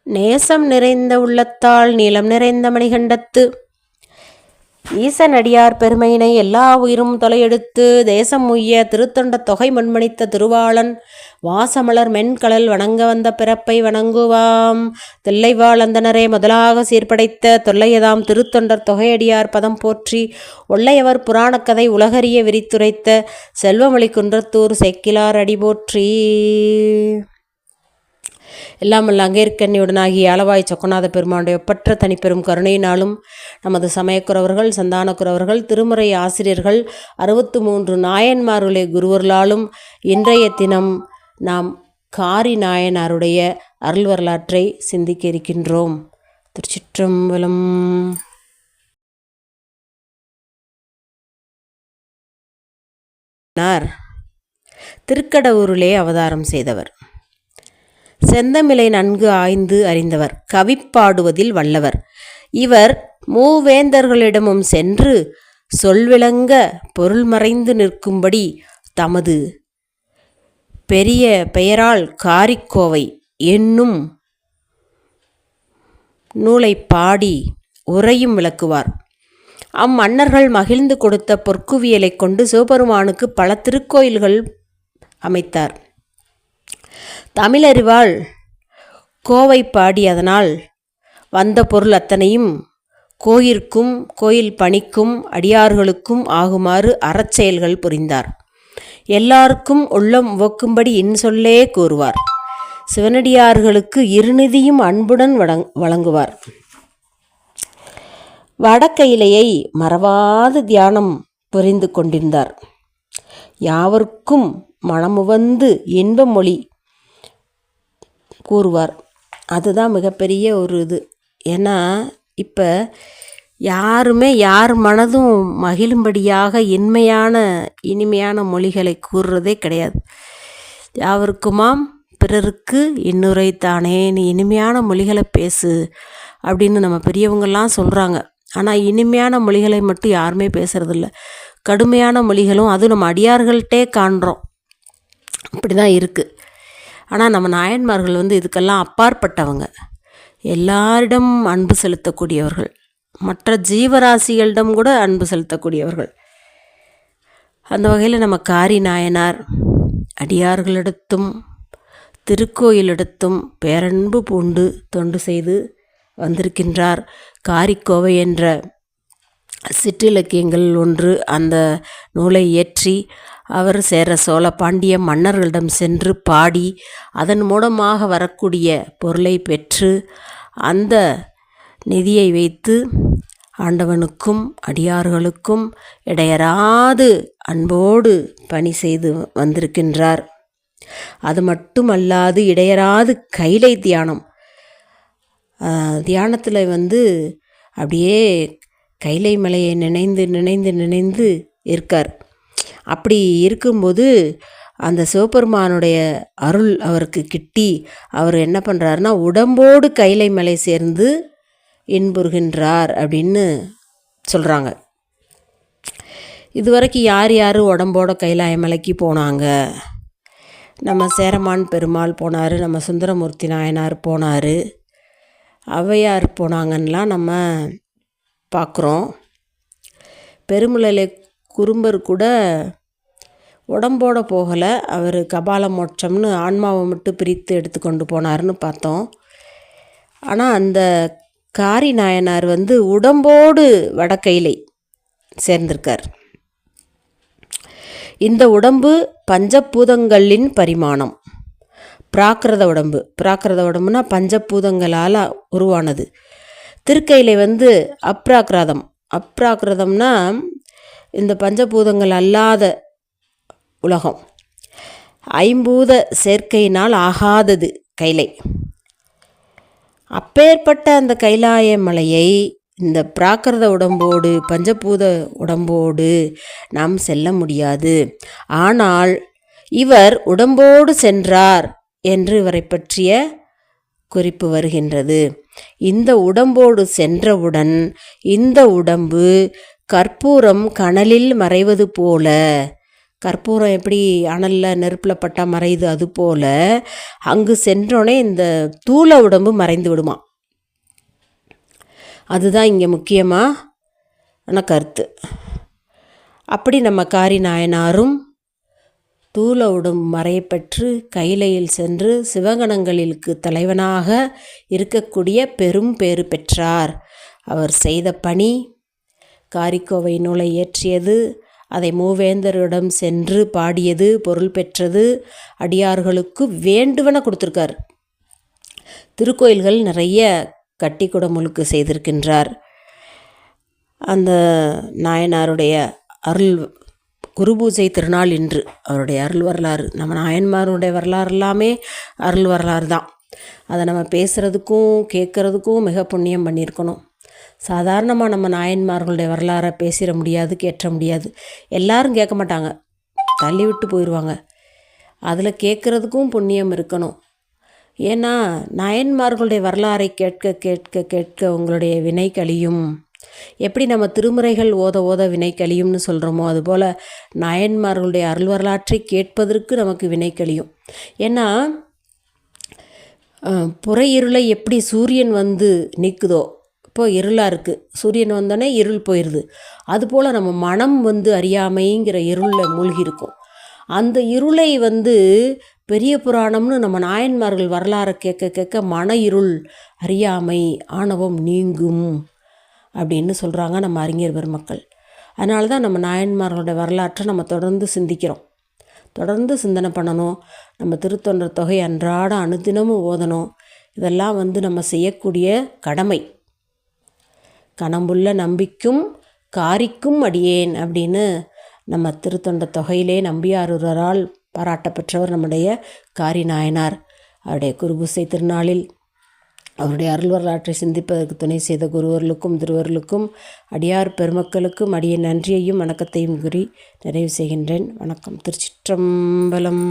நேசம் நிறைந்த உள்ளத்தால் நீளம் நிறைந்த மணிகண்டத்து ஈசனடியார் பெருமையினை எல்லா உயிரும் தொலையெடுத்து தேசம் உய்ய திருத்தொண்ட தொகை முன்மணித்த திருவாளன் வாசமலர் மென்கடல் வணங்க வந்த பிறப்பை வணங்குவாம். தில்லைவாழ் அந்தனரே முதலாக சீர்படைத்த தொல்லையதாம் திருத்தொண்டர் தொகையடியார் பதம் போற்றி ஒல்லையவர் புராணக்கதை உலகறிய விரித்துரைத்த செல்வமொழி குன்றத்தூர் சேக்கிலார் அடி போற்றி. எல்லாமல்ல அங்கேற்கண்ணியுடனாகிய ஆலவாய் சொக்கநாத பெருமானுடைய ஒப்பற்ற தனிப்பெரும் கருணையினாலும் நமது சமயக்குறவர்கள் சந்தானக்குறவர்கள் திருமுறை ஆசிரியர்கள் 63 நாயன்மார்களுடைய குருவர்களாலும் இன்றைய தினம் நாம் காரி நாயனாருடைய அருள் வரலாற்றை சிந்திக்க இருக்கின்றோம். திருச்சிற்றம்பலம். திருக்கடவுரிலே அவதாரம் செய்தவர். செந்தமிழை நன்கு ஆய்ந்து அறிந்தவர். கவிப்பாடுவதில் வல்லவர். இவர் மூவேந்தர்களிடமும் சென்று சொல்விளங்க பொருள் மறைந்து நிற்கும்படி தமது பெரிய பெயரால் காரிக்கோவை என்னும் நூலை பாடி உரையும் விளக்குவார். அம்மன்னர்கள் மகிழ்ந்து கொடுத்த பொற்குவியலை கொண்டு சிவபெருமானுக்கு பல திருக்கோயில்கள் அமைத்தார். தமிழறிவால் கோவை பாடி அதனால் வந்த பொருள் அத்தனையும் கோயிற்கும் கோயில் பணிக்கும் அடியார்களுக்கும் ஆகுமாறு அறச்செயல்கள் புரிந்தார். எல்லாருக்கும் உள்ளம் உவக்கும்படி இன்சொல்லே கூறுவார். சிவனடியார்களுக்கு இருநிதியும் அன்புடன் வழங்குவார். வடக்கையிலையை மறவாது தியானம் புரிந்து கொண்டிருந்தார். யாவர்க்கும் மனமுவந்து இன்ப மொழி கூறுவார். அதுதான் மிகப்பெரிய ஒரு இது. ஏன்னா இப்போ யாருமே யார் மனதும் மகிழும்படியாக இனிமையான மொழிகளை கூறுறதே கிடையாது. யாவருக்குமாம் பிறருக்கு இன்னுரைத்தானே, நீ இனிமையான மொழிகளை பேசு அப்படின்னு நம்ம பெரியவங்கள்லாம் சொல்கிறாங்க. ஆனால் இனிமையான மொழிகளை மட்டும் யாருமே பேசுகிறதில்ல. கடுமையான மொழிகளும் அதுவும் நம்ம அடியார்கள்ட்டே காண்கிறோம். அப்படி தான் இருக்குது. ஆனால் நம்ம நாயன்மார்கள் இதுக்கெல்லாம் அப்பாற்பட்டவங்க. எல்லாரிடம் அன்பு செலுத்தக்கூடியவர்கள், மற்ற ஜீவராசிகளிடம் கூட அன்பு செலுத்தக்கூடியவர்கள். அந்த வகையில் நம்ம காரி நாயனார் அடியார்களிடத்தும் திருக்கோயிலிடத்தும் பேரன்பு பூண்டு தொண்டு செய்து வந்திருக்கின்றார். காரிக்கோவை என்ற சிற்றிலக்கியங்கள் ஒன்று அந்த நூலை இயற்றி அவர் சேர சோழ பாண்டிய மன்னர்களிடம் சென்று பாடி அதன் மூலமாக வரக்கூடிய பொருளை பெற்று அந்த நிதியை வைத்து ஆண்டவனுக்கும் அடியார்களுக்கும் இடையராது அன்போடு பணி செய்து வந்திருக்கின்றார். அது மட்டுமல்லாது இடையராது கைலை தியானத்தில் அப்படியே கைலை மலையை நினைந்து இருக்கார். அப்படி இருக்கும்போது அந்த சிவபெருமானுடைய அருள் அவருக்கு கிட்டி அவர் என்ன பண்ணுறாருன்னா உடம்போடு கைலை மலை சேர்ந்து இன்புறுகின்றார் அப்படின்னு சொல்கிறாங்க. இதுவரைக்கும் யார் உடம்போட கைலாய மலைக்கு போனாங்க? நம்ம சேரமான் பெருமாள் போனார், நம்ம சுந்தரமூர்த்தி நாயனார் போனார், ஔவையார் போனாங்கன்னெலாம் நம்ம பார்க்குறோம். பெருமுலை குறும்பர் கூட உடம்போடு போகலை, அவர் கபால மோட்சம்னு ஆன்மாவை மட்டும் பிரித்து எடுத்துக்கொண்டு போனார்னு பார்த்தோம். ஆனால் அந்த காரி நாயனார் உடம்போடு வடக்கையிலை சேர்ந்திருக்கார். இந்த உடம்பு பஞ்சபூதங்களின் பரிமாணம். பிராகிருத உடம்புனா பஞ்சபூதங்களால் உருவானது. திருக்கையிலை அப்ராகிருதம்னா இந்த பஞ்சபூதங்கள் அல்லாத உலகம். ஐம்பூத சேர்க்கையினால் ஆகாதது கைலை. அப்பேற்பட்ட அந்த கைலாய மலையை இந்த பிராகிருத உடம்போடு பஞ்சபூத உடம்போடு நாம் செல்ல முடியாது. ஆனால் இவர் உடம்போடு சென்றார் என்று இவரை பற்றிய குறிப்பு வருகின்றது. இந்த உடம்போடு சென்றவுடன் இந்த உடம்பு கற்பூரம் கனலில் மறைவது போல கற்பூரம் எப்படி அனலில் நெருப்பில் பட்டால் மறையுது, அதுபோல் அங்கு சென்றோடனே இந்த தூல உடம்பு மறைந்து விடுமா. அதுதான் இங்கே முக்கியமான கருத்து. அப்படி நம்ம காரி நாயனாரும் தூல உடம்பு மறையப்பெற்று கைலையில் சென்று சிவகணங்களுக்கு தலைவனாக இருக்கக்கூடிய பெரும் பேறு பெற்றார். அவர் செய்த பணி காரிக்கோவை நூலை இயற்றியது, அதை மூவேந்தரிடம் சென்று பாடியது, பொருள் பெற்றது, அடியார்களுக்கு வேண்டுவன கொடுத்துருக்கார். திருக்கோயில்கள் நிறைய கட்டி குடமுழுக்கு செய்திருக்கின்றார். அந்த நாயனாருடைய அருள் குருபூஜை திருநாள் இன்று. அவருடைய அருள் வரலாறு, நம்ம நாயன்மாருடைய வரலாறு எல்லாமே அருள் வரலாறு தான். அதை நம்ம பேசுகிறதுக்கும் கேட்குறதுக்கும் மிக புண்ணியம் பண்ணியிருக்கணும். சாதாரணமாக நம்ம நாயன்மார்களுடைய வரலாறை பேசிட முடியாது, கேட்ட முடியாது. எல்லாரும் கேட்க மாட்டாங்க, தள்ளி விட்டு போயிடுவாங்க. அதில் கேட்குறதுக்கும் புண்ணியம் இருக்கணும். ஏன்னா நாயன்மார்களுடைய வரலாறை கேட்க கேட்க கேட்க உங்களுடைய வினை கழியும். எப்படி நம்ம திருமுறைகள் ஓத ஓத வினை கழியும்னு சொல்கிறோமோ, அதுபோல் நாயன்மார்களுடைய அருள் வரலாற்றை கேட்பதற்கு நமக்கு வினை கழியும். ஏன்னா புற இருளை எப்படி சூரியன் வந்து நீக்குதோ, இப்போ இருளாக இருக்குது, சூரியன் வந்தோடனே இருள் போயிடுது. அதுபோல் நம்ம மனம் வந்து அறியாமைங்கிற இருளில் மூழ்கி இருக்கும். அந்த இருளை வந்து பெரிய புராணம்னு நம்ம நாயன்மார்கள் வரலாறை கேட்க கேட்க மன இருள், அறியாமை, ஆணவம் நீங்கும் அப்படின்னு சொல்கிறாங்க நம்ம அறிஞர் பெருமக்கள். அதனால தான் நம்ம நாயன்மார்களோட வரலாற்றை நம்ம தொடர்ந்து சிந்திக்கிறோம், தொடர்ந்து சிந்தனை பண்ணணும். நம்ம திருத்தொண்டர் தொகை அன்றாட அனுதினமும் ஓதணும். இதெல்லாம் வந்து நம்ம செய்யக்கூடிய கடமை. கணம்புள்ள நம்பிக்கும் காரிக்கும் அடியேன் அப்படின்னு நம்ம திருத்தொண்ட தொகையிலே நம்பியாரூரரால் பாராட்ட பெற்றவர் நம்முடைய காரி நாயனார். அவருடைய குருபூசை திருநாளில் அவருடைய அருள் வரலாற்றை சிந்திப்பதற்கு துணை செய்த குருவர்களுக்கும் திருவர்களுக்கும் அடியார் பெருமக்களுக்கும் அடிய நன்றியையும் வணக்கத்தையும் கூறி நிறைவு செய்கின்றேன். வணக்கம். திருச்சிற்றம்பலம்.